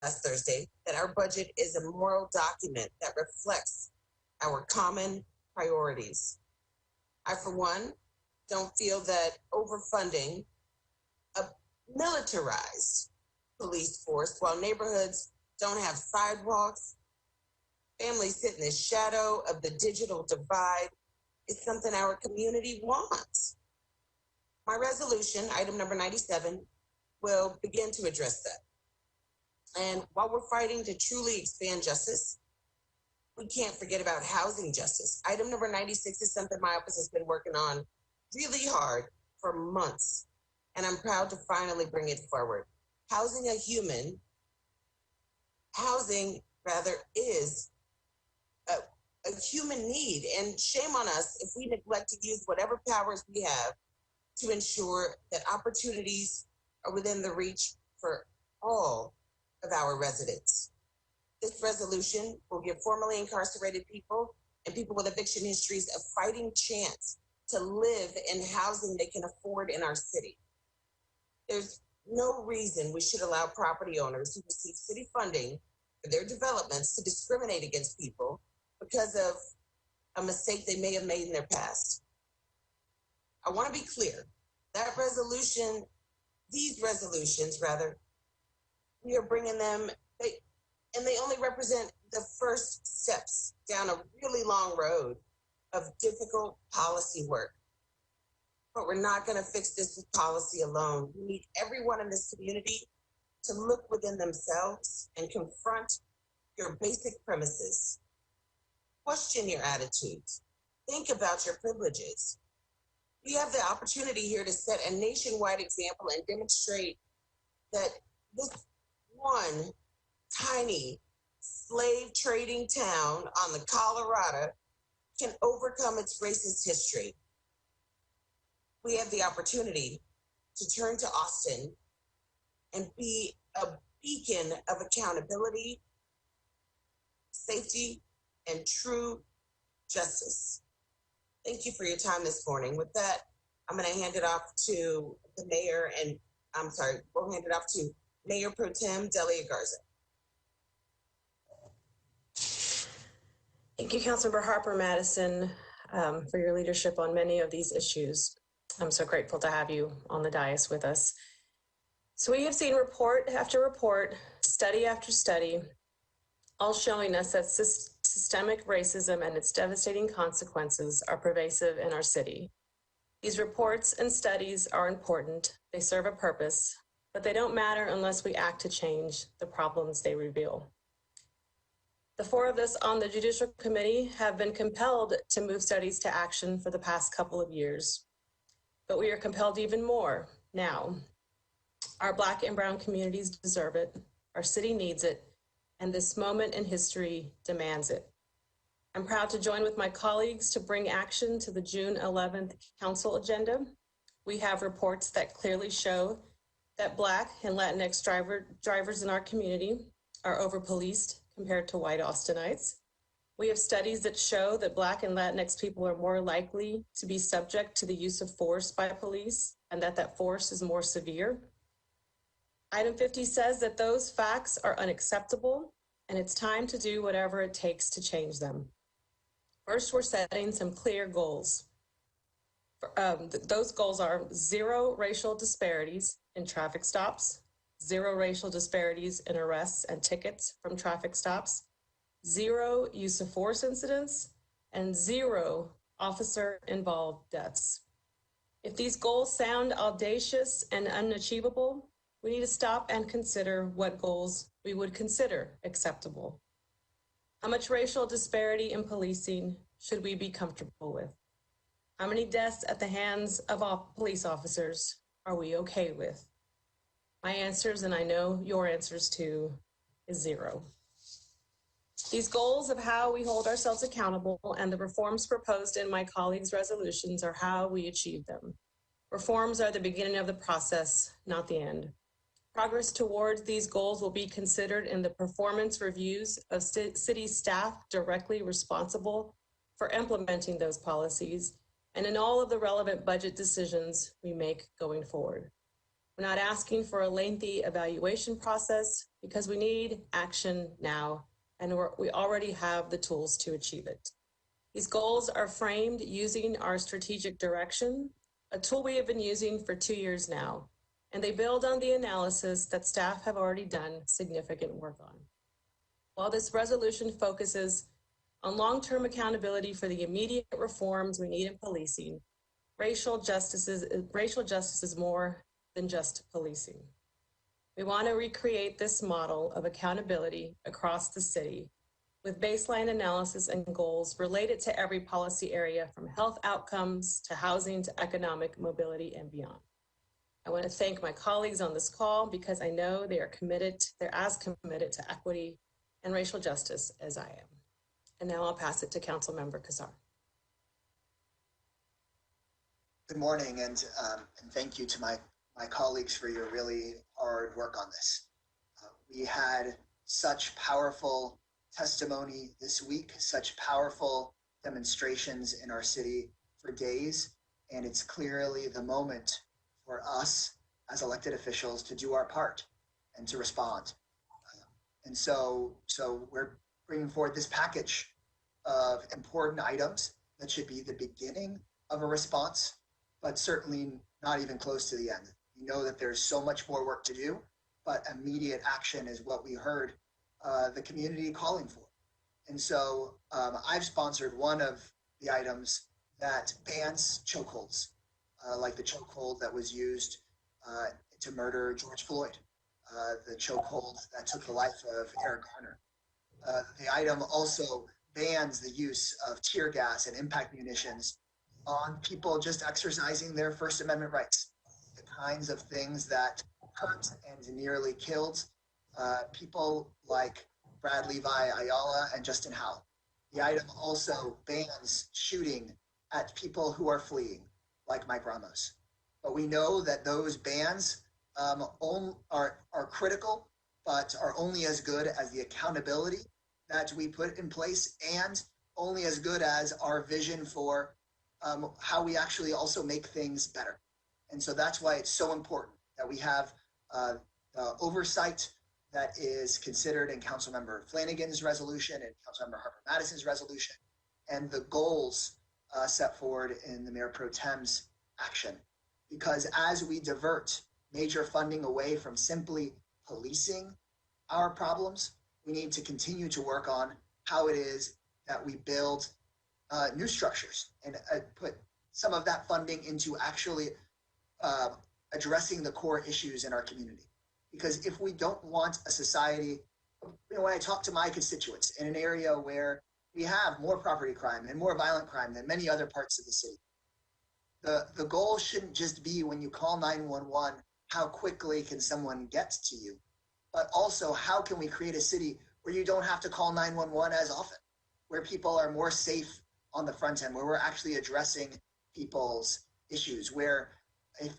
last Thursday that our budget is a moral document that reflects our common priorities. I, for one, don't feel that overfunding a militarized police force while neighborhoods don't have sidewalks, families sit in the shadow of the digital divide, is something our community wants. My resolution, item number 97, will begin to address that. And while we're fighting to truly expand justice, we can't forget about housing justice. Item number 96 is something my office has been working on really hard for months, and I'm proud to finally bring it forward. Housing is a human need, and shame on us if we neglect to use whatever powers we have to ensure that opportunities are within the reach for all of our residents. This resolution will give formerly incarcerated people and people with eviction histories a fighting chance to live in housing they can afford in our city. There's no reason we should allow property owners who receive city funding for their developments to discriminate against people because of a mistake they may have made in their past. I want to be clear, these resolutions, we are bringing them, they only represent the first steps down a really long road of difficult policy work. But we're not going to fix this with policy alone. We need everyone in this community to look within themselves and confront your basic premises. Question your attitudes. Think about your privileges. We have the opportunity here to set a nationwide example and demonstrate that this one tiny slave trading town on the Colorado can overcome its racist history. We have the opportunity to turn to Austin and be a beacon of accountability, safety, and true justice. Thank you for your time this morning. With that, I'm going to hand it off to the mayor, and we'll hand it off to Mayor Pro Tem Delia Garza. Thank you, Councilmember Harper Madison, for your leadership on many of these issues. I'm so grateful to have you on the dais with us. So we have seen report after report, study after study, all showing us that systemic racism and its devastating consequences are pervasive in our city. These reports and studies are important, they serve a purpose, but they don't matter unless we act to change the problems they reveal. The four of us on the Judicial Committee have been compelled to move studies to action for the past couple of years, but we are compelled even more now. Our Black and Brown communities deserve it, our city needs it, and this moment in history demands it. I'm proud to join with my colleagues to bring action to the June 11th Council agenda. We have reports that clearly show that Black and Latinx drivers in our community are over-policed compared to white Austinites. We have studies that show that Black and Latinx people are more likely to be subject to the use of force by police and that force is more severe. Item 50 says that those facts are unacceptable and it's time to do whatever it takes to change them. First, we're setting some clear goals. Those goals are 0 racial disparities in traffic stops, 0 racial disparities in arrests and tickets from traffic stops, 0 use of force incidents, and 0 officer-involved deaths. If these goals sound audacious and unachievable, we need to stop and consider what goals we would consider acceptable. How much racial disparity in policing should we be comfortable with? How many deaths at the hands of police officers are we okay with? My answers, and I know your answers too, is 0. These goals of how we hold ourselves accountable and the reforms proposed in my colleagues' resolutions are how we achieve them. Reforms are the beginning of the process, not the end. Progress towards these goals will be considered in the performance reviews of city staff directly responsible for implementing those policies and in all of the relevant budget decisions we make going forward. We're not asking for a lengthy evaluation process because we need action now, and we already have the tools to achieve it. These goals are framed using our strategic direction, a tool we have been using for 2 years now, and they build on the analysis that staff have already done significant work on. While this resolution focuses on long-term accountability for the immediate reforms we need in policing, racial justice is more than just policing. We want to recreate this model of accountability across the city with baseline analysis and goals related to every policy area, from health outcomes to housing to economic mobility and beyond. I want to thank my colleagues on this call because I know they're as committed to equity and racial justice as I am. And now I'll pass it to Councilmember Kassar. Good morning, and thank you to my colleagues for your really hard work on this. We had such powerful testimony this week, such powerful demonstrations in our city for days, and it's clearly the moment for us as elected officials to do our part and to respond. And so we're bringing forward this package of important items that should be the beginning of a response, but certainly not even close to the end. We know that there's so much more work to do, but immediate action is what we heard the community calling for. And so I've sponsored one of the items that bans chokeholds, like the chokehold that was used to murder George Floyd, the chokehold that took the life of Eric Garner. The item also bans the use of tear gas and impact munitions on people just exercising their First Amendment rights, the kinds of things that hurt and nearly killed people like Brad Levi Ayala and Justin Howell. The item also bans shooting at people who are fleeing, like Mike Ramos. But we know that those bans are critical, but are only as good as the accountability that we put in place, and only as good as our vision for how we actually also make things better. And so that's why it's so important that we have oversight that is considered in Councilmember Flanagan's resolution and Councilmember Harper Madison's resolution, and the goals set forward in the Mayor Pro Tem's action. Because as we divert major funding away from simply policing our problems, we need to continue to work on how it is that we build new structures and put some of that funding into actually addressing the core issues in our community. Because if we don't want a society, when I talk to my constituents in an area where we have more property crime and more violent crime than many other parts of the city, the goal shouldn't just be when you call 911, how quickly can someone get to you, but also how can we create a city where you don't have to call 911 as often, where people are more safe on the front end, where we're actually addressing people's issues, where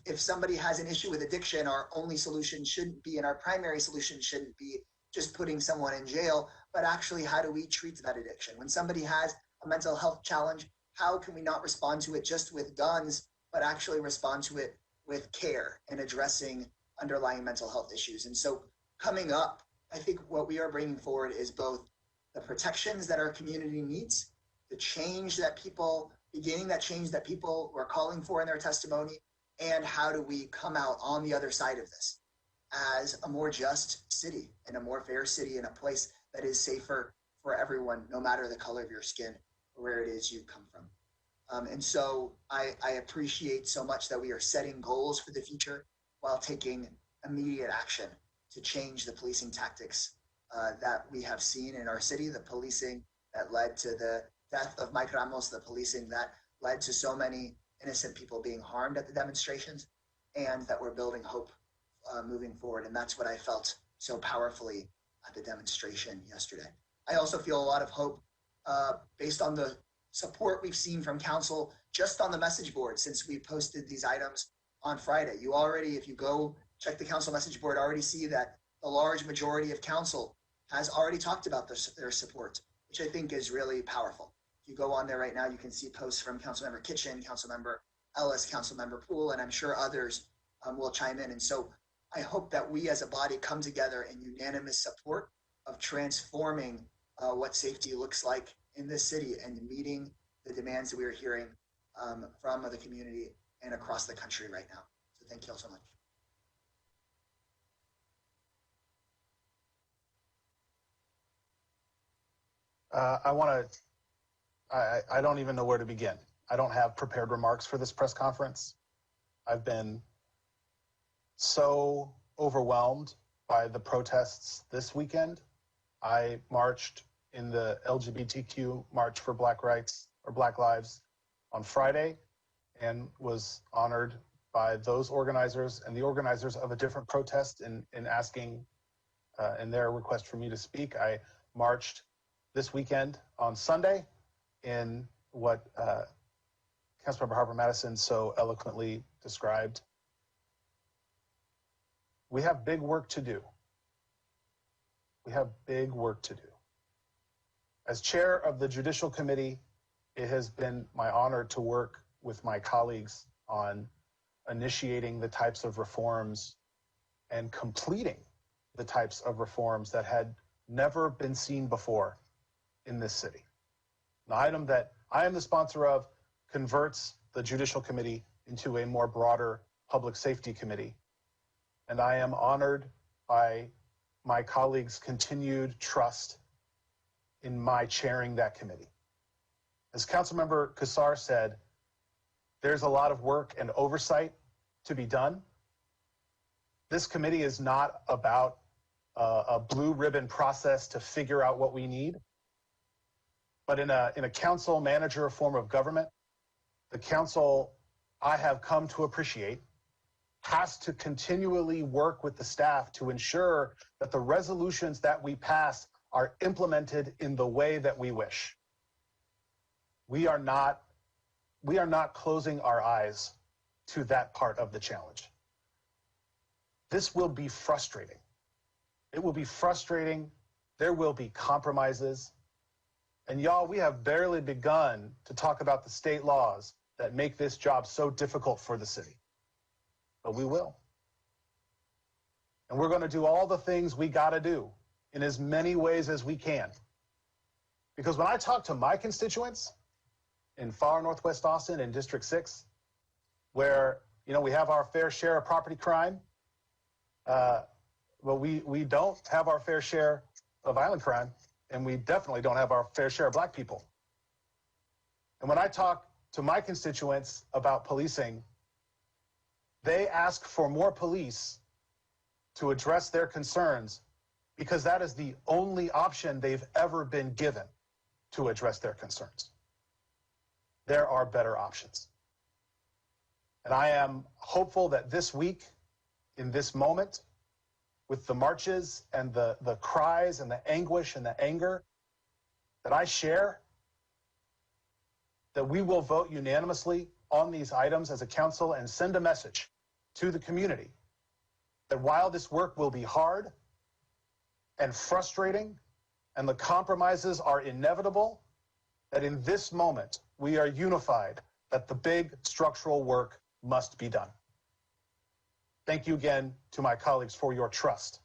if somebody has an issue with addiction, our only solution shouldn't be, and our primary solution shouldn't be just putting someone in jail, but actually how do we treat that addiction? When somebody has a mental health challenge, how can we not respond to it just with guns, but actually respond to it with care and addressing underlying mental health issues? And so coming up, I think what we are bringing forward is both the protections that our community needs, the change that people, beginning that change that people were calling for in their testimony, and how do we come out on the other side of this as a more just city and a more fair city and a place that is safer for everyone, no matter the color of your skin or where it is you come from. And so I appreciate so much that we are setting goals for the future while taking immediate action to change the policing tactics that we have seen in our city, the policing that led to the death of Mike Ramos, the policing that led to so many innocent people being harmed at the demonstrations, and that we're building hope moving forward. And that's what I felt so powerfully at the demonstration yesterday. I also feel a lot of hope based on the support we've seen from council just on the message board since we posted these items on Friday. You already, if you go check the council message board, already see that the large majority of council has already talked about their support, which I think is really powerful. If you go on there right now, you can see posts from Councilmember Kitchen, Councilmember Ellis, Councilmember Poole, and I'm sure others will chime in. And so I hope that we as a body come together in unanimous support of transforming what safety looks like in this city and meeting the demands that we are hearing from the community and across the country right now. So thank you all so much. I don't even know where to begin. I don't have prepared remarks for this press conference. I've been so overwhelmed by the protests this weekend. I marched in the LGBTQ March for Black Rights or Black Lives on Friday and was honored by those organizers and the organizers of a different protest in asking in their request for me to speak. I marched this weekend on Sunday in what Councilmember Harper Madison so eloquently described. We have big work to do. We have big work to do. As chair of the Judicial Committee, it has been my honor to work with my colleagues on initiating the types of reforms and completing the types of reforms that had never been seen before in this city. The item that I am the sponsor of converts the Judicial Committee into a more broader public safety committee. And I am honored by my colleagues' continued trust in my chairing that committee. As Councilmember Kassar said, there's a lot of work and oversight to be done. This committee is not about a blue ribbon process to figure out what we need. But in a council manager form of government, the council, I have come to appreciate, has to continually work with the staff to ensure that the resolutions that we pass are implemented in the way that we wish. We are not closing our eyes to that part of the challenge. This will be frustrating. It will be frustrating. There will be compromises. And y'all, we have barely begun to talk about the state laws that make this job so difficult for the city. But we will. And we're going to do all the things we got to do in as many ways as we can. Because when I talk to my constituents in far Northwest Austin in District 6, where, you know, we have our fair share of property crime, but we don't have our fair share of violent crime, and we definitely don't have our fair share of Black people. And when I talk to my constituents about policing, they ask for more police to address their concerns because that is the only option they've ever been given to address their concerns. There are better options. And I am hopeful that this week, in this moment, with the marches and the cries and the anguish and the anger that I share, that we will vote unanimously on these items as a council and send a message to the community that while this work will be hard and frustrating and the compromises are inevitable, that in this moment we are unified that the big structural work must be done. Thank you again to my colleagues for your trust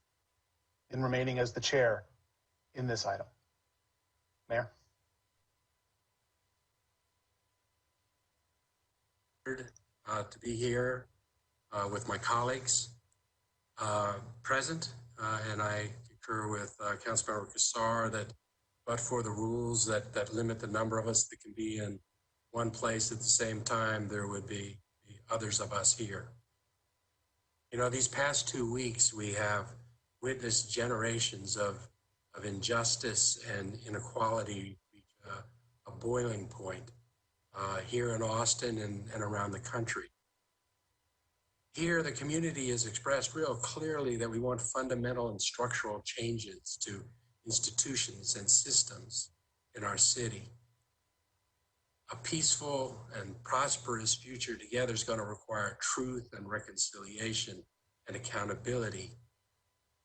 in remaining as the chair in this item. Mayor. To be here with my colleagues present, and I concur with Councilmember Kassar that but for the rules that limit the number of us that can be in one place at the same time, there would be others of us here. You know, these past 2 weeks, we have witnessed generations of injustice and inequality reach a boiling point here in Austin and around the country. Here, the community has expressed real clearly that we want fundamental and structural changes to institutions and systems in our city. A peaceful and prosperous future together is going to require truth and reconciliation and accountability.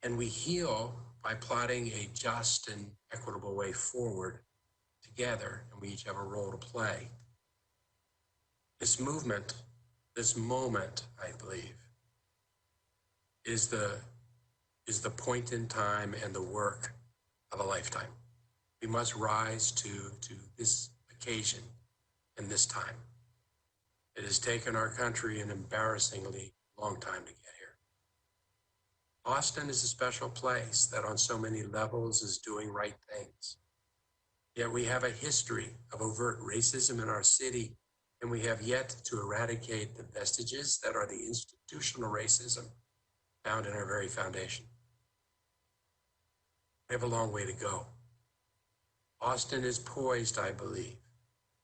And we heal by plotting a just and equitable way forward together, and we each have a role to play. This movement, this moment, I believe, is the point in time and the work of a lifetime. We must rise to this occasion and this time. It has taken our country an embarrassingly long time to get here. Austin is a special place that on so many levels is doing right things. Yet we have a history of overt racism in our city, and we have yet to eradicate the vestiges that are the institutional racism found in our very foundation. We have a long way to go. Austin is poised, I believe,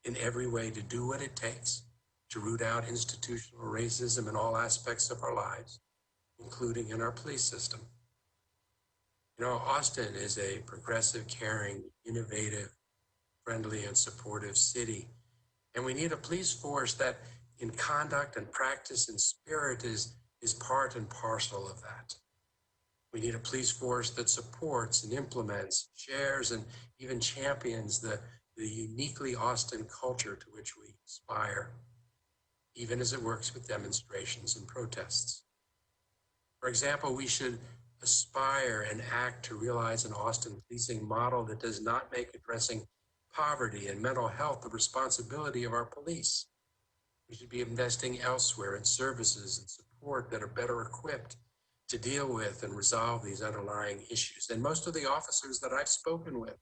in every way to do what it takes to root out institutional racism in all aspects of our lives, including in our police system. You know, Austin is a progressive, caring, innovative, friendly, and supportive city. And we need a police force that in conduct and practice and spirit is part and parcel of that. We need a police force that supports and implements, shares, and even champions the uniquely Austin culture to which we aspire, even as it works with demonstrations and protests. For example, we should aspire and act to realize an Austin policing model that does not make addressing poverty and mental health the responsibility of our police. We should be investing elsewhere in services and support that are better equipped to deal with and resolve these underlying issues. And most of the officers that I've spoken with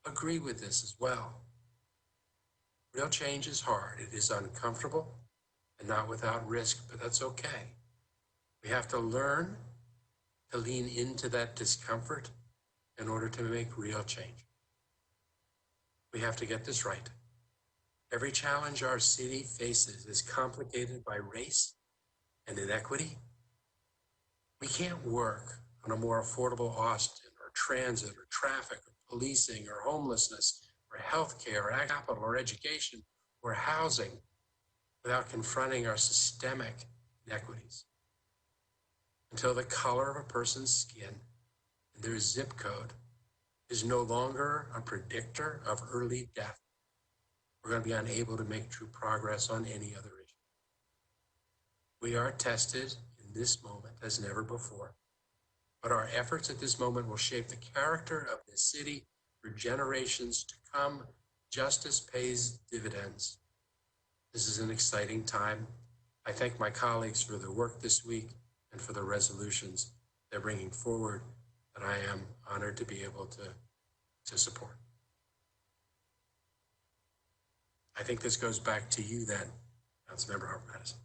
agree with this as well. Real change is hard. It is uncomfortable and not without risk, but that's okay. We have to learn to lean into that discomfort in order to make real change. We have to get this right. Every challenge our city faces is complicated by race and inequity. We can't work on a more affordable Austin or transit or traffic or policing or homelessness or healthcare or capital or education or housing without confronting our systemic inequities. Until the color of a person's skin and their zip code is no longer a predictor of early death, we're going to be unable to make true progress on any other issue. We are tested in this moment as never before, but our efforts at this moment will shape the character of this city for generations to come. Justice pays dividends. This is an exciting time. I thank my colleagues for their work this week and for the resolutions they're bringing forward that I am honored to be able to support. I think this goes back to you then, Councilmember Harper-Madison.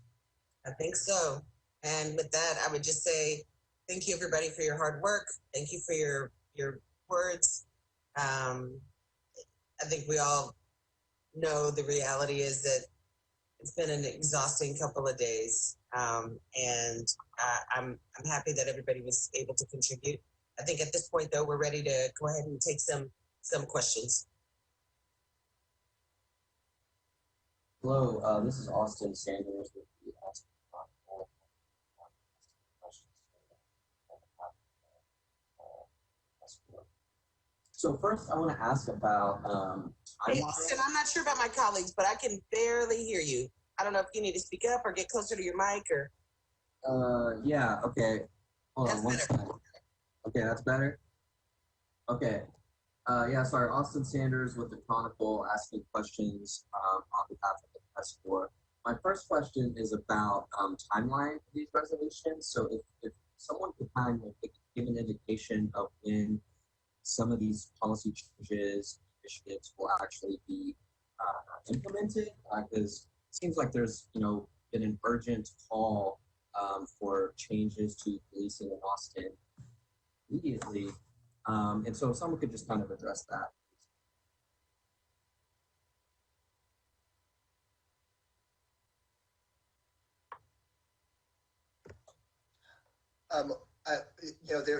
I think so. And with that, I would just say thank you, everybody, for your hard work. Thank you for your words. I think we all know the reality is that it's been an exhausting couple of days, and I'm happy that everybody was able to contribute. I think at this point, though, we're ready to go ahead and take some questions. Hello, this is Austin Sanders with the Austin Chronicle. So first, I want to ask about Hey, listen, I'm not sure about my colleagues, but I can barely hear you. I don't know if you need to speak up or get closer to your mic or. Yeah. Okay. Hold That's on one better. second. Okay, that's better. Okay. Yeah. Sorry, Austin Sanders with the Chronicle, asking questions on behalf of the press corps. My first question is about timeline of these resolutions. So if someone could kind of give an indication of when some of these policy changes, initiatives will actually be implemented, because it seems like there's been an urgent call for changes to policing in Austin immediately, and so if someone could just kind of address that.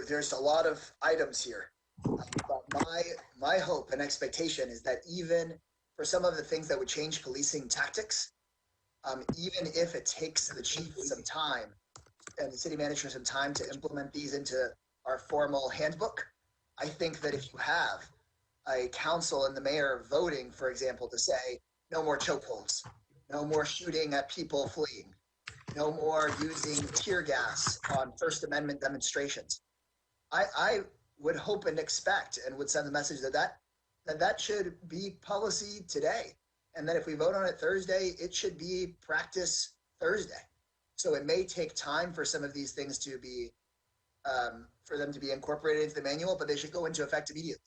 There's a lot of items here. But my hope and expectation is that even for some of the things that would change policing tactics, even if it takes the chief some time and the city manager some time to implement these into our formal handbook, I think that if you have a council and the mayor voting, for example, to say no more chokeholds, no more shooting at people fleeing, no more using tear gas on First Amendment demonstrations. I would hope and expect and would send the message that should be policy today. And that if we vote on it Thursday, it should be practice Thursday. So it may take time for some of these things to be, for them to be incorporated into the manual, but they should go into effect immediately.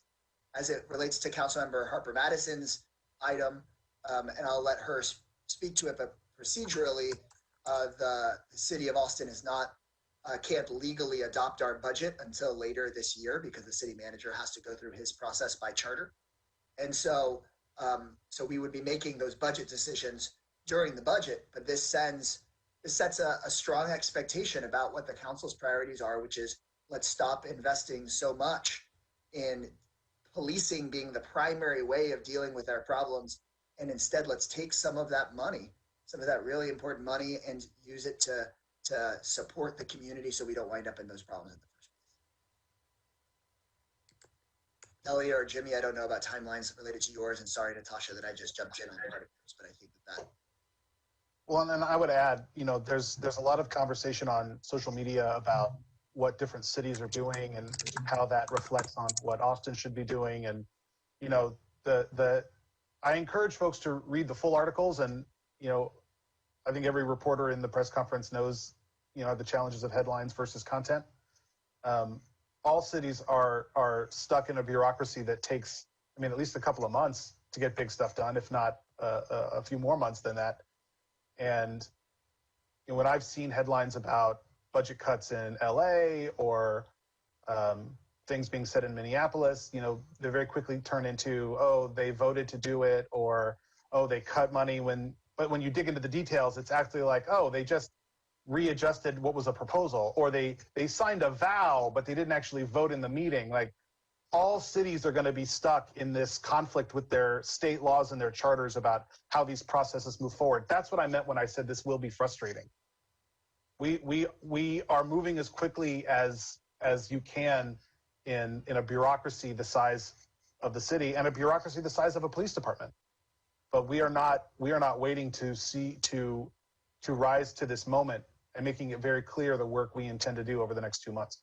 As it relates to Councilmember Harper Madison's item, and I'll let her speak to it, but procedurally, the city of Austin is not, can't legally adopt our budget until later this year because the city manager has to go through his process by charter. And so, so we would be making those budget decisions during the budget, but this sets a strong expectation about what the council's priorities are, which is let's stop investing so much in policing being the primary way of dealing with our problems. And instead, let's take some of that money, some of that really important money, and use it to support the community so we don't wind up in those problems in the first place. Elliot or Jimmy, I don't know about timelines related to yours, and sorry, Natasha, that I just jumped in on part of yours, but I think that. Well, and then I would add, you know, there's a lot of conversation on social media about what different cities are doing and how that reflects on what Austin should be doing. And, you know, I encourage folks to read the full articles. And, you know, I think every reporter in the press conference knows, you know, the challenges of headlines versus content. All cities are stuck in a bureaucracy that takes, I mean, at least a couple of months to get big stuff done, if not a few more months than that. And you know, when I've seen headlines about budget cuts in LA or things being said in Minneapolis, you know, they very quickly turn into, oh, they voted to do it, or, oh, they cut money but when you dig into the details, it's actually like, oh, they just readjusted what was a proposal, or they signed a vow, but they didn't actually vote in the meeting. Like, all cities are going to be stuck in this conflict with their state laws and their charters about how these processes move forward. That's what I meant when I said this will be frustrating. We are moving as quickly as you can in a bureaucracy the size of the city and a bureaucracy the size of a police department. But we are not waiting to rise to this moment and making it very clear the work we intend to do over the next 2 months.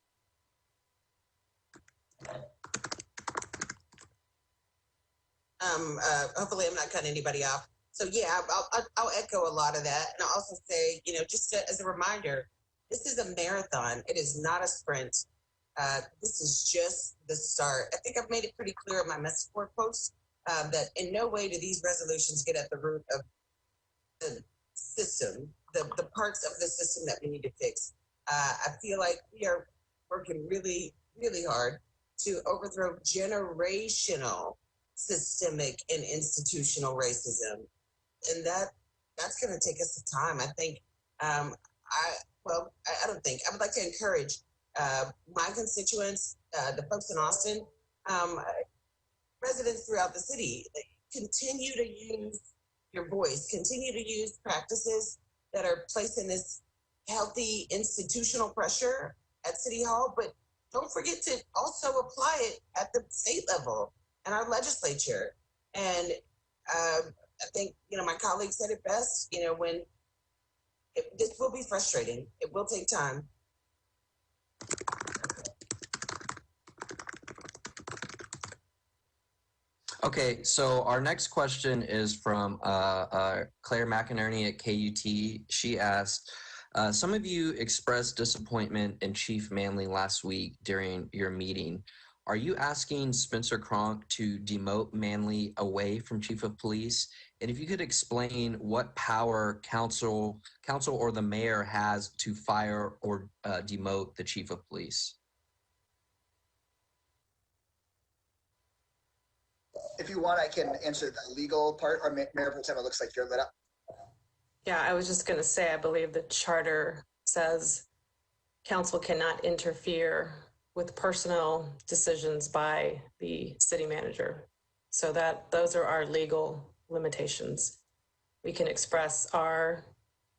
Hopefully I'm not cutting anybody off. So yeah, I'll echo a lot of that. And I'll also say, you know, just as a reminder, this is a marathon. It is not a sprint. This is just the start. I think I've made it pretty clear in my message board post that in no way do these resolutions get at the root of the system, the parts of the system that we need to fix. I feel like we are working really, really hard to overthrow generational systemic and institutional racism. And that's going to take us some time. I think, I would like to encourage my constituents, the folks in Austin, residents throughout the city, continue to use your voice, continue to use practices that are placing this healthy institutional pressure at City Hall, but don't forget to also apply it at the state level and our legislature. And I think, you know, my colleague said it best, you know, this will be frustrating. It will take time. Okay, so our next question is from Claire McInerney at KUT. She asked, some of you expressed disappointment in Chief Manley last week during your meeting. Are you asking Spencer Cronk to demote Manley away from Chief of Police? And if you could explain what power council or the mayor has to fire or demote the Chief of Police? If you want, I can answer the legal part, or Mayor Pro Tem, it looks like you're lit up. Yeah, I was just going to say, I believe the charter says council cannot interfere with personnel decisions by the city manager. So those are our legal limitations. We can express our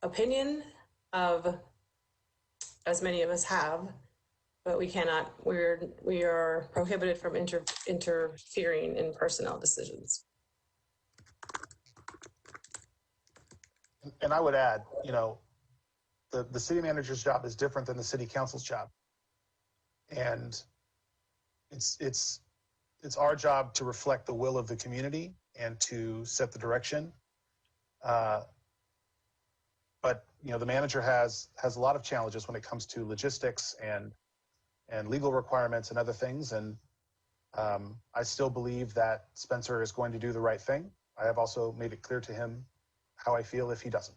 opinion of, as many of us have, but we cannot, we are prohibited from interfering in personnel decisions. And I would add, you know, the city manager's job is different than the city council's job. And it's our job to reflect the will of the community and to set the direction. But the manager has a lot of challenges when it comes to logistics and legal requirements and other things. And I still believe that Spencer is going to do the right thing. I have also made it clear to him how I feel if he doesn't.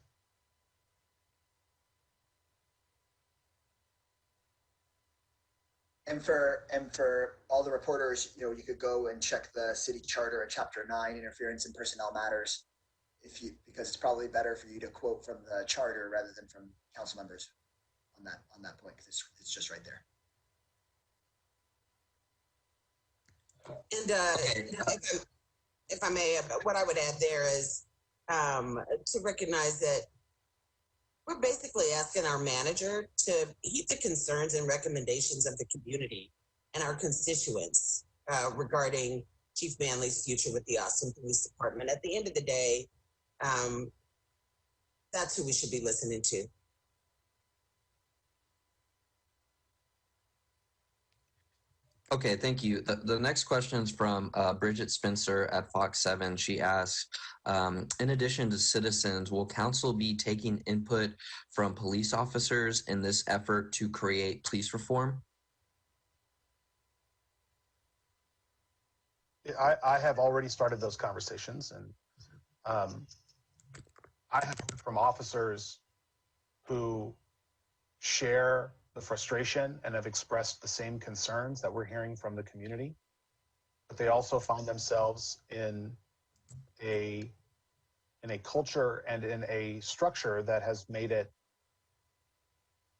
And for all the reporters, you could go and check the city charter at Chapter 9, interference in personnel matters, because it's probably better for you to quote from the charter rather than from council members on that point, because it's just right there. And if I may, what I would add there is to recognize that we're basically asking our manager to heed the concerns and recommendations of the community and our constituents regarding Chief Manley's future with the Austin Police Department. At the end of the day, that's who we should be listening to. Okay, thank you. The next question is from Bridget Spencer at Fox 7. She asks, in addition to citizens, will council be taking input from police officers in this effort to create police reform? I have already started those conversations, and I have heard from officers who share the frustration and have expressed the same concerns that we're hearing from the community, but they also find themselves in a culture and in a structure that has made it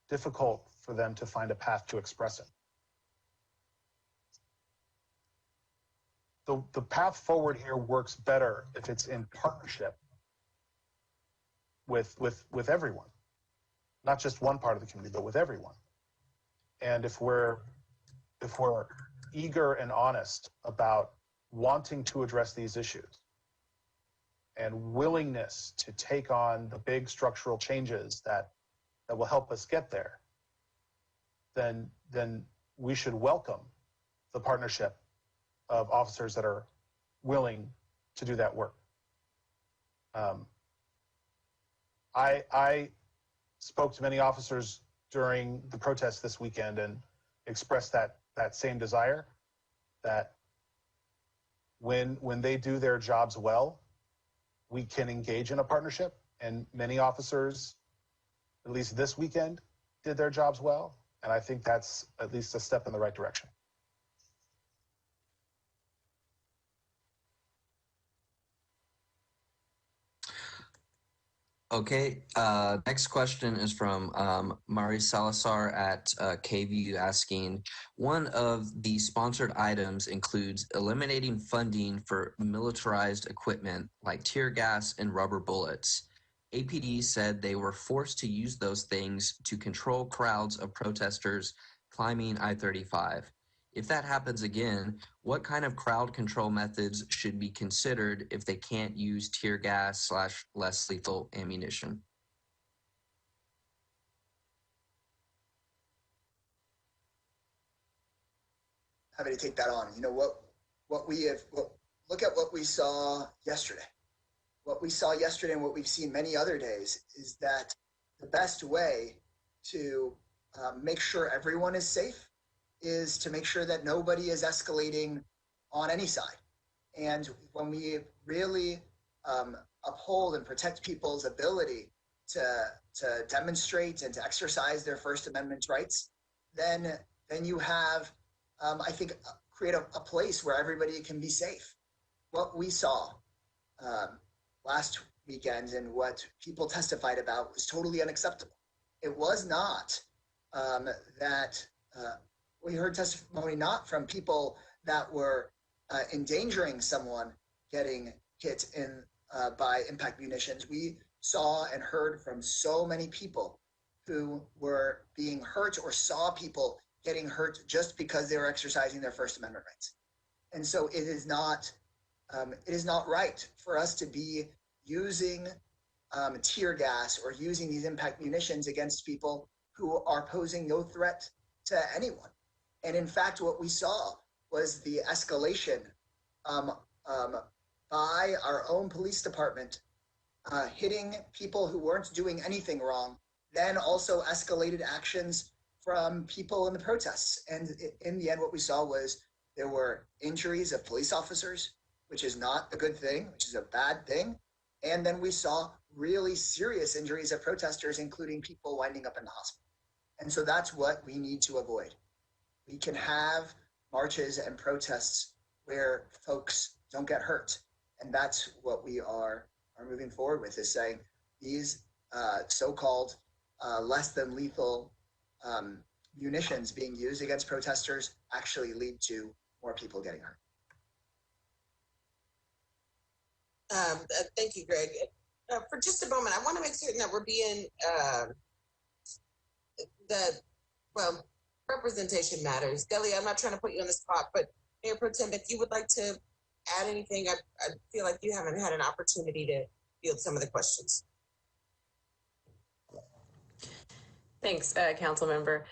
difficult for them to find a path to express it. The path forward here works better if it's in partnership with everyone, not just one part of the community, but with everyone. And if we're eager and honest about wanting to address these issues and willingness to take on the big structural changes that will help us get there, then we should welcome the partnership of officers that are willing to do that work. I spoke to many officers during the protest this weekend and expressed that same desire, that when they do their jobs well, we can engage in a partnership. And many officers, at least this weekend, did their jobs well. And I think that's at least a step in the right direction. Okay, next question is from Mari Salazar at KVU asking, one of the sponsored items includes eliminating funding for militarized equipment like tear gas and rubber bullets. APD said they were forced to use those things to control crowds of protesters climbing I-35. If that happens again, what kind of crowd control methods should be considered if they can't use tear gas / less lethal ammunition? Happy to take that on. Look at what we saw yesterday. What we saw yesterday and what we've seen many other days is that the best way to make sure everyone is safe is to make sure that nobody is escalating on any side. And when we really uphold and protect people's ability to demonstrate and to exercise their First Amendment rights, then you have, I think, create a place where everybody can be safe. What we saw last weekend and what people testified about was totally unacceptable. It was not that we heard testimony not from people that were endangering someone getting hit by impact munitions. We saw and heard from so many people who were being hurt or saw people getting hurt just because they were exercising their First Amendment rights. And so it is not right for us to be using tear gas or using these impact munitions against people who are posing no threat to anyone. And in fact, what we saw was the escalation by our own police department hitting people who weren't doing anything wrong, then also escalated actions from people in the protests. And in the end, what we saw was there were injuries of police officers, which is not a good thing, which is a bad thing. And then we saw really serious injuries of protesters, including people winding up in the hospital. And so that's what we need to avoid. We can have marches and protests where folks don't get hurt. And that's what we are moving forward with, is saying these so-called less than lethal munitions being used against protesters actually lead to more people getting hurt. Thank you, Greg. For just a moment, I want to make certain that we're being representation matters. Delia, I'm not trying to put you on the spot, but Mayor Pro Tem, if you would like to add anything, I feel like you haven't had an opportunity to field some of the questions. Thanks, Council Member.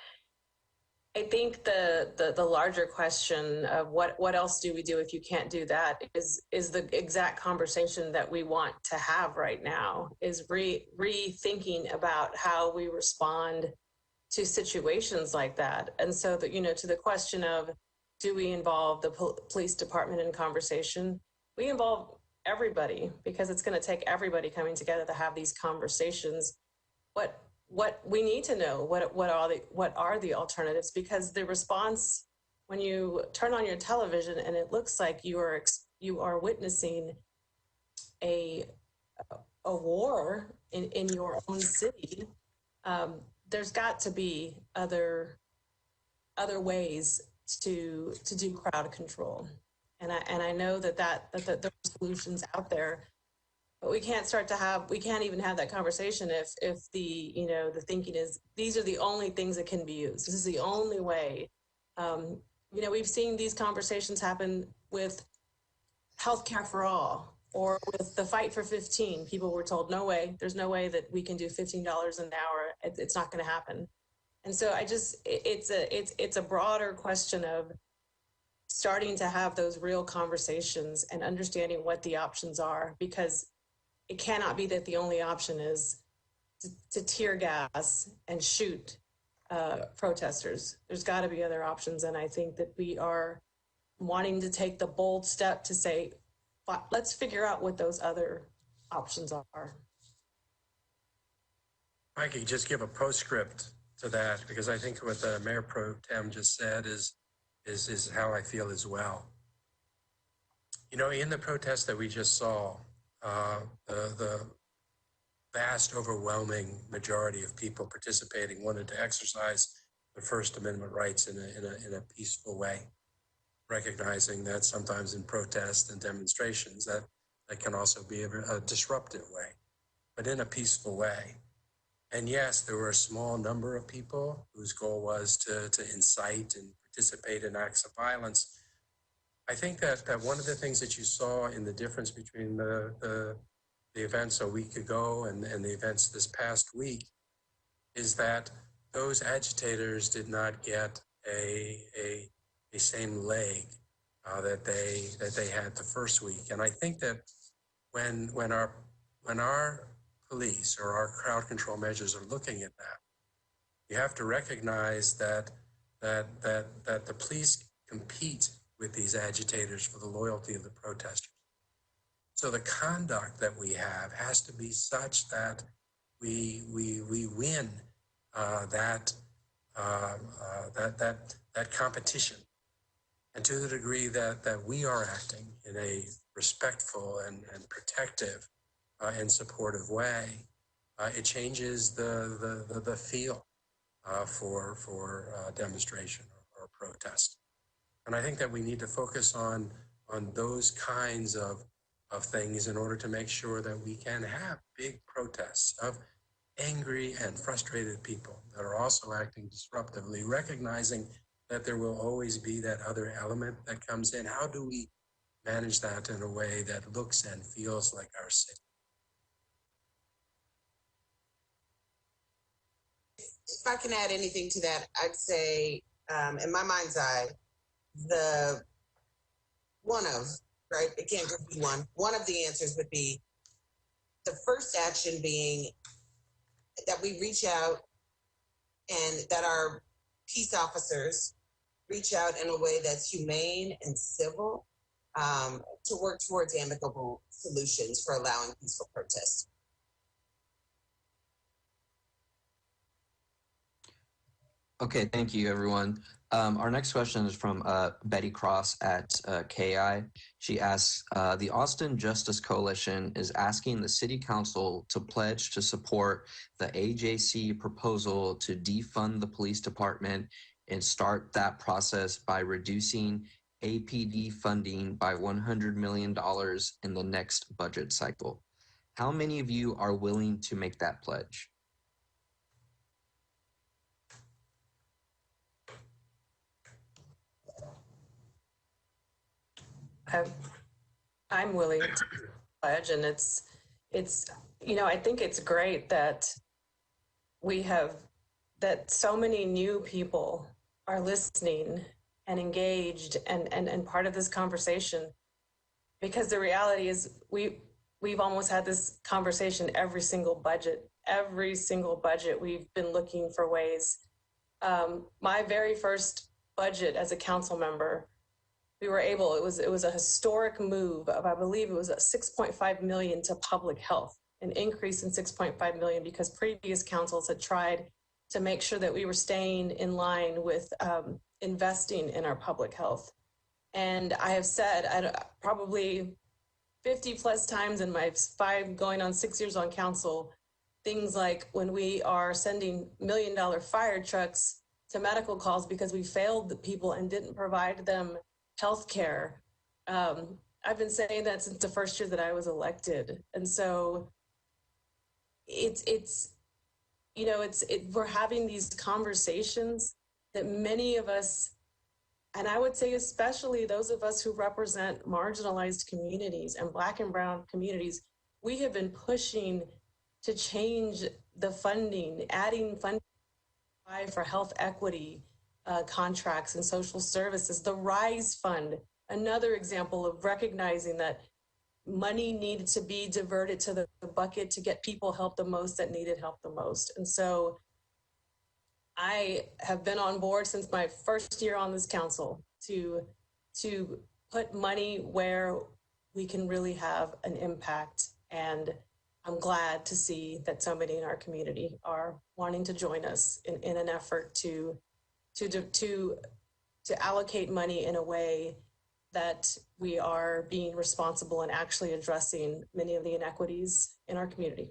I think the larger question of what else do we do if you can't do that is the exact conversation that we want to have right now, is rethinking about how we respond to situations like that. And so that, you know, to the question of, do we involve the police department in conversation? We involve everybody, because it's going to take everybody coming together to have these conversations. What we need to know, what are the alternatives? Because the response, when you turn on your television and it looks like you are witnessing a war in your own city, there's got to be other ways to do crowd control. And I know that there are solutions out there, but we can't even have that conversation if the thinking is these are the only things that can be used. This is the only way. We've seen these conversations happen with healthcare for all, or with the fight for 15. People were told, no way, there's no way that we can do $15 an hour. It's not going to happen. And so it's a broader question of starting to have those real conversations and understanding what the options are, because it cannot be that the only option is to tear gas and shoot protesters. There's got to be other options. And I think that we are wanting to take the bold step to say, let's figure out what those other options are. I could just give a postscript to that, because I think what the Mayor Pro Tem just said is how I feel as well. In the protest that we just saw, the vast, overwhelming majority of people participating wanted to exercise their First Amendment rights in a peaceful way, recognizing that sometimes in protests and demonstrations that can also be a disruptive way, but in a peaceful way. And yes, there were a small number of people whose goal was to incite and participate in acts of violence. I think that one of the things that you saw in the difference between the events a week ago and the events this past week is that those agitators did not get a same leg that they had the first week. And I think that when our police or our crowd control measures are looking at that, you have to recognize that the police compete with these agitators for the loyalty of the protesters. So the conduct that we have has to be such that we win that competition. And to the degree that we are acting in a respectful and protective and supportive way, it changes the feel for demonstration or protest. And I think that we need to focus on those kinds of things in order to make sure that we can have big protests of angry and frustrated people that are also acting disruptively, recognizing that there will always be that other element that comes in. How do we manage that in a way that looks and feels like our city? if I can add anything to that, I'd say, in my mind's eye, right? It can't just be one. One of the answers would be the first action being that we reach out and that our peace officers reach out in a way that's humane and civil to work towards amicable solutions for allowing peaceful protest. Okay, thank you, everyone. Our next question is from Betty Cross at KI. She asks, the Austin Justice Coalition is asking the City Council to pledge to support the AJC proposal to defund the police department and start that process by reducing APD funding by $100 million in the next budget cycle. How many of you are willing to make that pledge? I'm willing to pledge, and it's I think it's great that that so many new people are listening and engaged and part of this conversation, because the reality is we've almost had this conversation every single budget we've been looking for ways. My very first budget as a council member, we were able, it was a historic move of, I believe it was a 6.5 million to public health, an increase in 6.5 million, because previous councils had tried to make sure that we were staying in line with investing in our public health. And I have said probably 50 plus times in my going on 6 years on council, things like when we are sending $1 million fire trucks to medical calls because we failed the people and didn't provide them healthcare. I've been saying that since the first year that I was elected. And so we're having these conversations that many of us, and I would say especially those of us who represent marginalized communities and Black and Brown communities, we have been pushing to change the funding, adding funding for health equity contracts and social services. The RISE Fund, another example of recognizing that money needed to be diverted to the bucket to get people help the most that needed help the most. And so I have been on board since my first year on this council to put money where we can really have an impact. And I'm glad to see that so many in our community are wanting to join us in an effort to allocate money in a way that we are being responsible and actually addressing many of the inequities in our community.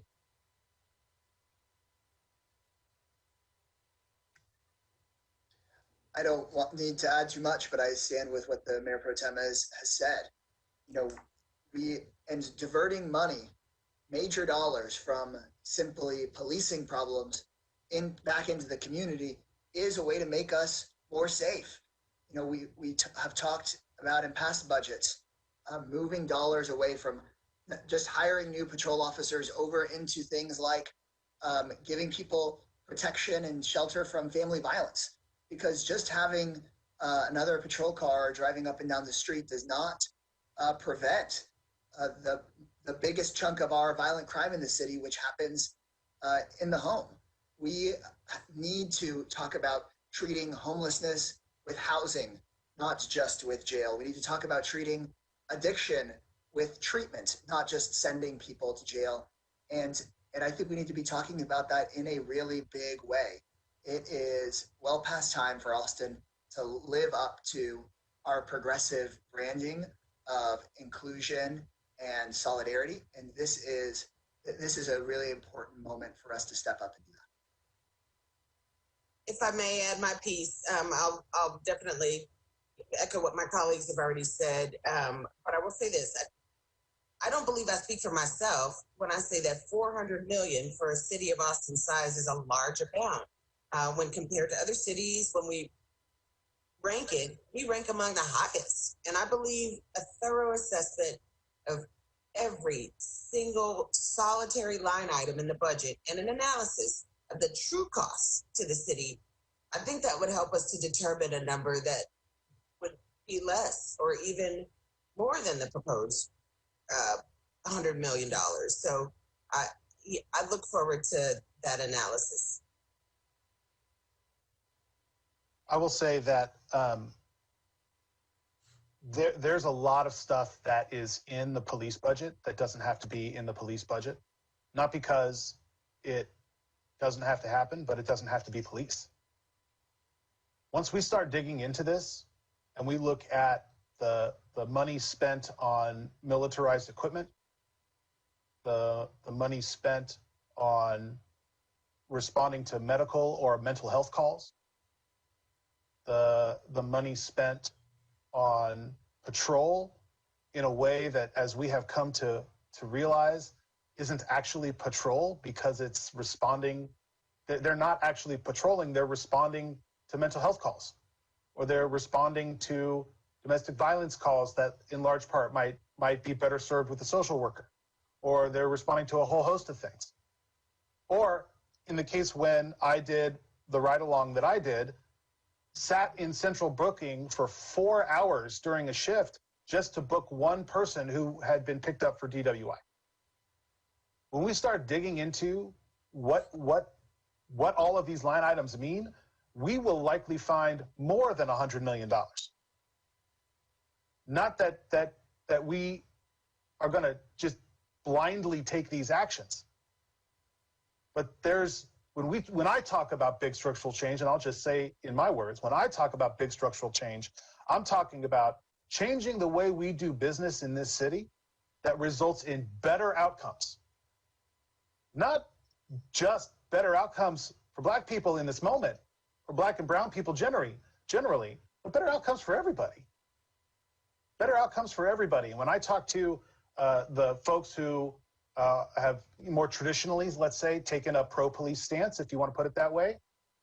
I don't need to add too much, but I stand with what the Mayor Pro Tem has said. And diverting money, major dollars from simply policing problems back into the community is a way to make us more safe. We have talked about in past budgets, moving dollars away from just hiring new patrol officers over into things like giving people protection and shelter from family violence. Because just having another patrol car driving up and down the street does not prevent the biggest chunk of our violent crime in the city, which happens in the home. We need to talk about treating homelessness with housing, not just with jail. We need to talk about treating addiction with treatment, not just sending people to jail. And I think we need to be talking about that in a really big way. It is well past time for Austin to live up to our progressive branding of inclusion and solidarity. And this is a really important moment for us to step up and do that. If I may add my piece, I'll definitely echo what my colleagues have already said. But I will say this. I don't believe I speak for myself when I say that $400 million for a city of Austin size is a large amount. When compared to other cities, when we rank it, we rank among the highest. And I believe a thorough assessment of every single solitary line item in the budget and an analysis the true costs to the city, I think that would help us to determine a number that would be less or even more than the proposed $100 million. So I look forward to that analysis. I will say that there's a lot of stuff that is in the police budget that doesn't have to be in the police budget. Not because it doesn't have to happen, but it doesn't have to be police. Once we start digging into this and we look at the money spent on militarized equipment, the money spent on responding to medical or mental health calls, the money spent on patrol in a way that, as we have come to realize, isn't actually patrol because it's responding. They're not actually patrolling, they're responding to mental health calls, or they're responding to domestic violence calls that in large part might be better served with a social worker, or they're responding to a whole host of things. Or in the case when I did the ride along that I did, sat in central booking for 4 hours during a shift just to book one person who had been picked up for DWI. When we start digging into what all of these line items mean, we will likely find more than $100 million. Not that we are going to just blindly take these actions, but when I talk about big structural change, and I'll just say in my words, when I talk about big structural change, I'm talking about changing the way we do business in this city that results in better outcomes. Not just better outcomes for Black people in this moment, or Black and brown people generally, but better outcomes for everybody. Better outcomes for everybody. And when I talk to the folks who have more traditionally, let's say, taken a pro-police stance, if you want to put it that way,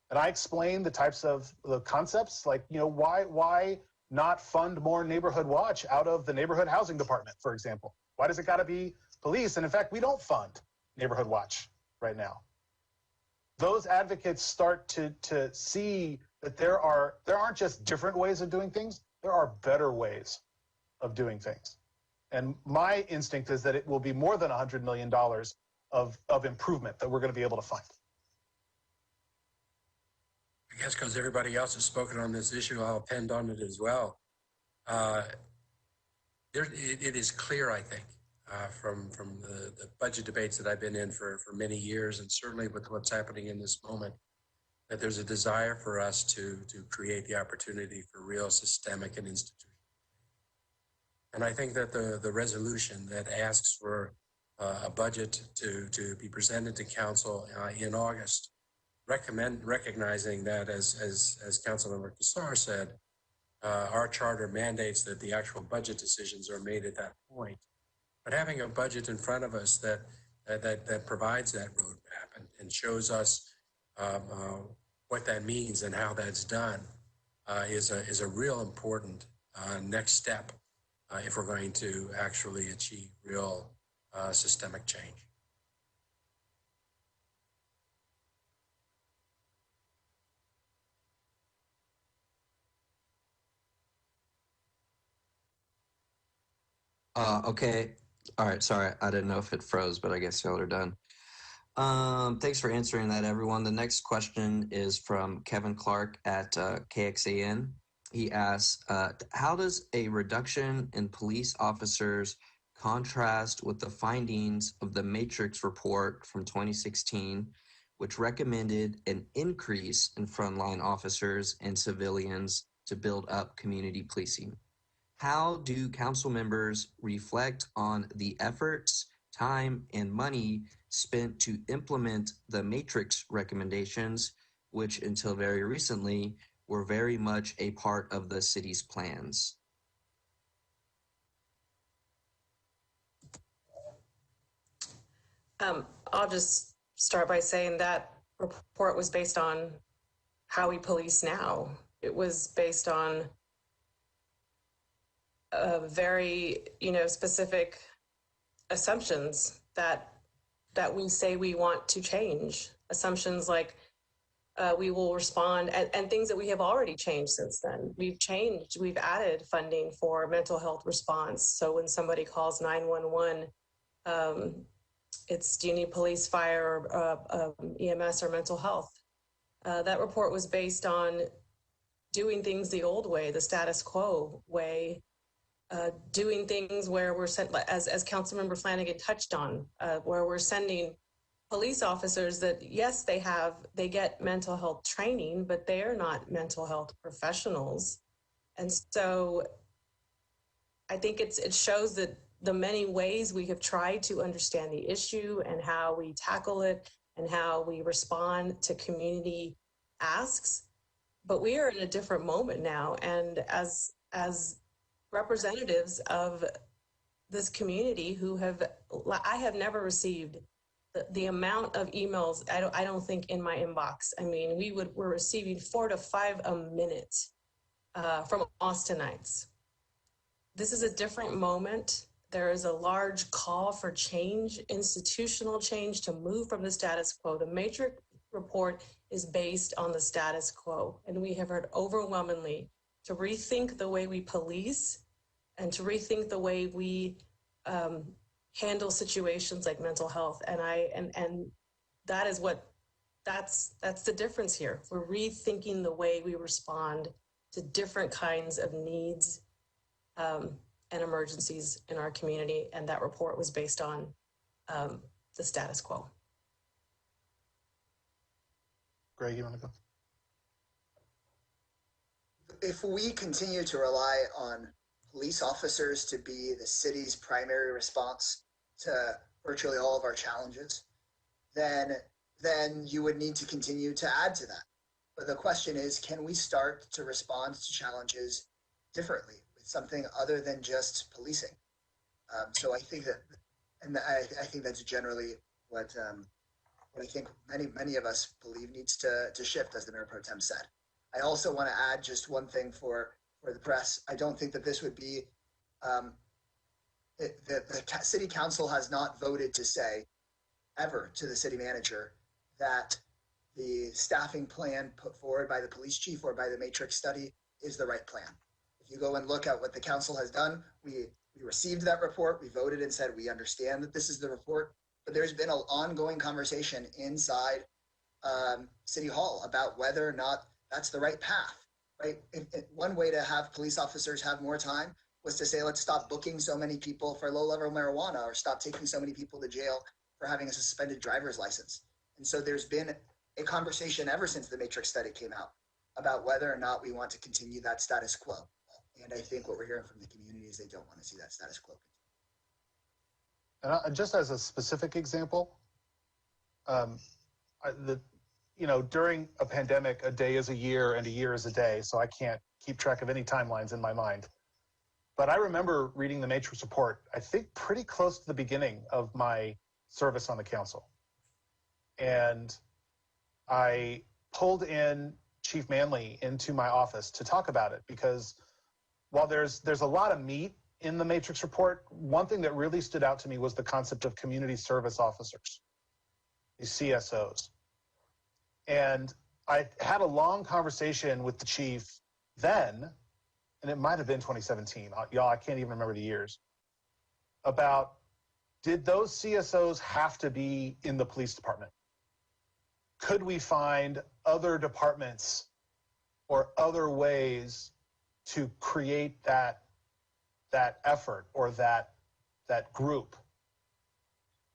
and I explain the types of the concepts, like, why not fund more neighborhood watch out of the neighborhood housing department, for example? Why does it got to be police? And in fact, we don't fund neighborhood watch right now. Those advocates start to see that there aren't just different ways of doing things, there are better ways of doing things. And my instinct is that it will be more than $100 million of improvement that we're going to be able to find. I guess because everybody else has spoken on this issue, I'll append on it as well. It is clear, I think, from the budget debates that I've been in for many years, and certainly with what's happening in this moment, that there's a desire for us to create the opportunity for real systemic and institutional. And I think that the resolution that asks for a budget to be presented to council in August, recognizing that, as Councilmember Kassar said, our charter mandates that the actual budget decisions are made at that point. But having a budget in front of us that provides that roadmap and shows us what that means and how that's done is a real important next step if we're going to actually achieve real systemic change. Okay. All right. Sorry. I didn't know if it froze, but I guess y'all are done. Thanks for answering that, everyone. The next question is from Kevin Clark at KXAN. He asks, how does a reduction in police officers contrast with the findings of the Matrix report from 2016, which recommended an increase in frontline officers and civilians to build up community policing? How do council members reflect on the efforts, time, and money spent to implement the Matrix recommendations, which until very recently were very much a part of the city's plans? I'll just start by saying that report was based on how we police now. It was based on very, specific assumptions that that we say we want to change. Assumptions like we will respond, and things that we have already changed since then. We've added funding for mental health response. So when somebody calls 911, it's, do you need police, fire, EMS, or mental health? That report was based on doing things the old way, the status quo way, doing things where we're sent, as Councilmember Flanagan touched on, where we're sending police officers that, yes, they get mental health training, but they are not mental health professionals. And so I think it shows that the many ways we have tried to understand the issue and how we tackle it and how we respond to community asks. But we are in a different moment now. And as representatives of this community I have never received the amount of emails, I don't think, in my inbox. I mean, we're receiving 4 to 5 a minute from Austinites. This is a different moment. There is a large call for change, institutional change, to move from the status quo. The Matrix report is based on the status quo, and we have heard overwhelmingly to rethink the way we police and to rethink the way we handle situations like mental health. And that is that's the difference here. We're rethinking the way we respond to different kinds of needs and emergencies in our community. And that report was based on the status quo. Greg, you want to go? If we continue to rely on police officers to be the city's primary response to virtually all of our challenges, then you would need to continue to add to that. But the question is, can we start to respond to challenges differently with something other than just policing? So I think that, and I think that's generally what I think many of us believe needs to shift, as the Mayor Pro Tem said. I also want to add just one thing for the press. I don't think that this would be, the city council has not voted to say ever to the city manager that the staffing plan put forward by the police chief or by the Matrix study is the right plan. If you go and look at what the council has done, we received that report, we voted and said, we understand that this is the report, but there's been an ongoing conversation inside City Hall about whether or not that's the right path, right? One way to have police officers have more time was to say, let's stop booking so many people for low-level marijuana, or stop taking so many people to jail for having a suspended driver's license. And so there's been a conversation ever since the Matrix study came out about whether or not we want to continue that status quo. And I think what we're hearing from the community is they don't want to see that status quo continue. And just as a specific example, during a pandemic, a day is a year and a year is a day. So I can't keep track of any timelines in my mind. But I remember reading the Matrix report, I think pretty close to the beginning of my service on the council. And I pulled in Chief Manley into my office to talk about it, because while there's a lot of meat in the Matrix report, one thing that really stood out to me was the concept of community service officers, these CSOs. And I had a long conversation with the chief then, and it might have been 2017, y'all, I can't even remember the years, about, did those CSOs have to be in the police department? Could we find other departments or other ways to create that effort or that group?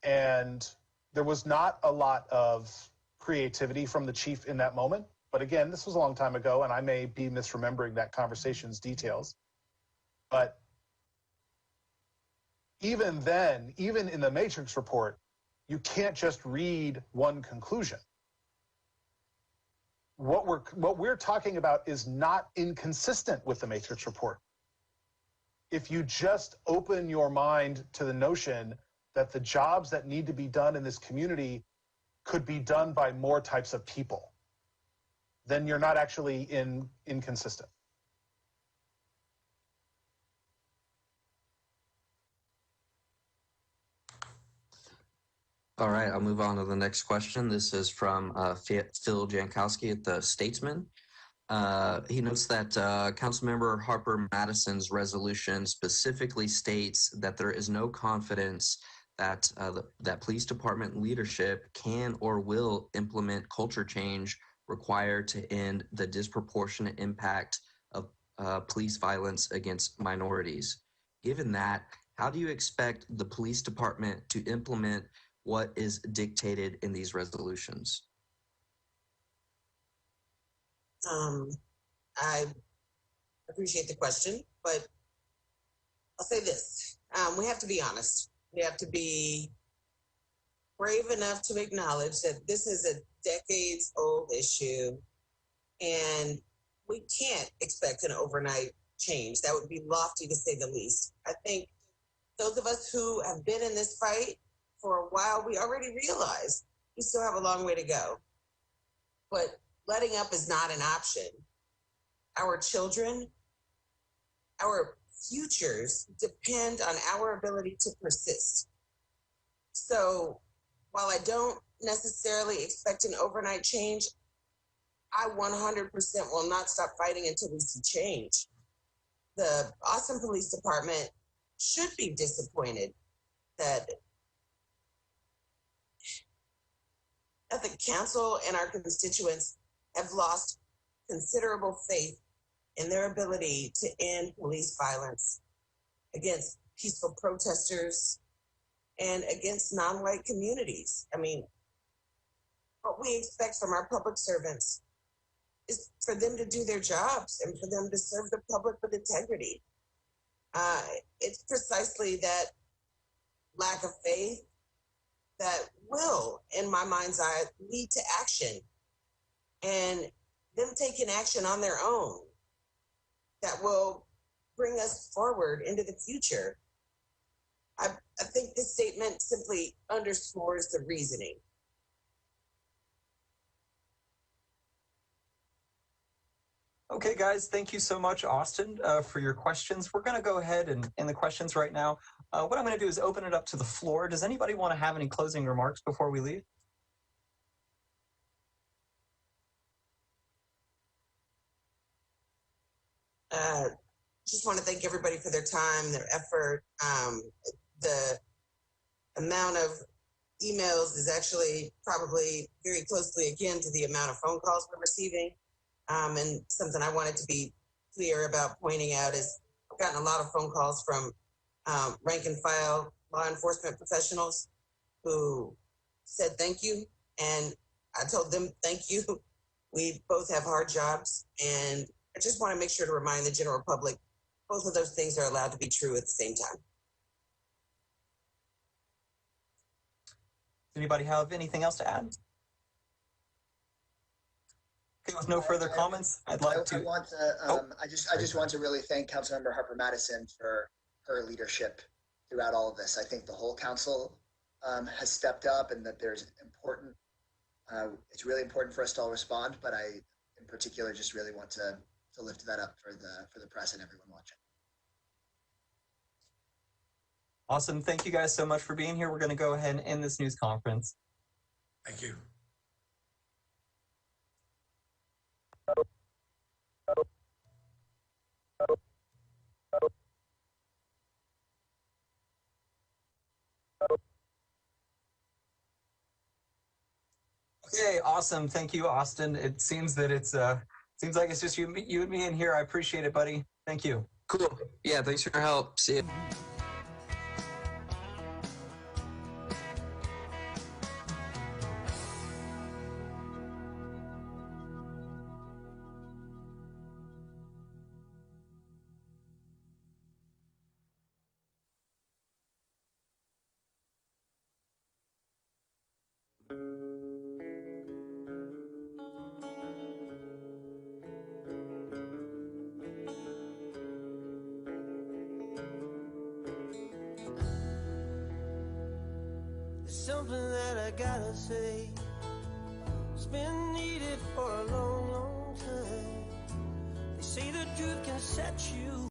And there was not a lot of creativity from the chief in that moment. But again, this was a long time ago, and I may be misremembering that conversation's details. But even then, even in the Matrix report, you can't just read one conclusion. What we're talking about is not inconsistent with the Matrix report. If you just open your mind to the notion that the jobs that need to be done in this community could be done by more types of people, then you're not actually inconsistent. All right, I'll move on to the next question. This is from Phil Jankowski at the Statesman. He notes that Councilmember Harper Madison's resolution specifically states that there is no confidence that that police department leadership can or will implement culture change required to end the disproportionate impact of police violence against minorities. Given that, how do you expect the police department to implement what is dictated in these resolutions? I appreciate the question, but I'll say this. We have to be honest. We have to be brave enough to acknowledge that this is a decades old issue and we can't expect an overnight change. That would be lofty to say the least. I think those of us who have been in this fight for a while, we already realize we still have a long way to go. But letting up is not an option. Our children, our futures depend on our ability to persist. So while I don't necessarily expect an overnight change, I 100% will not stop fighting until we see change. The Austin Police Department should be disappointed that the council and our constituents have lost considerable faith in their ability to end police violence against peaceful protesters and against non-white communities. I mean, what we expect from our public servants is for them to do their jobs and for them to serve the public with integrity. It's precisely that lack of faith that will, in my mind's eye, lead to action. And them taking action on their own that will bring us forward into the future. I think this statement simply underscores the reasoning. Okay, guys, thank you so much, Austin, for your questions. We're going to go ahead and end the questions right now. What I'm going to do is open it up to the floor. Does anybody want to have any closing remarks before we leave? Just want to thank everybody for their time, their effort. The amount of emails is actually probably very closely akin to the amount of phone calls we're receiving. And something I wanted to be clear about pointing out is I've gotten a lot of phone calls from rank and file law enforcement professionals who said thank you. And I told them thank you. We both have hard jobs. And I just want to make sure to remind the general public, both of those things are allowed to be true at the same time. Anybody have anything else to add? Okay, with no further comments, I'd like to. I just want to really thank Councilmember Harper Madison for her leadership throughout all of this. I think the whole council has stepped up, and that there's important. It's really important for us to all respond, but I, in particular, just really want to lift that up for the press and everyone watching. Awesome. Thank you guys so much for being here. We're going to go ahead and end this news conference. Thank you. Okay, awesome. Thank you, Austin. It seems that seems like it's just you and me in here. I appreciate it, buddy. Thank you. Cool. Yeah, thanks for your help. See you. Something that I gotta say, it's been needed for a long, long time. They say the truth can set you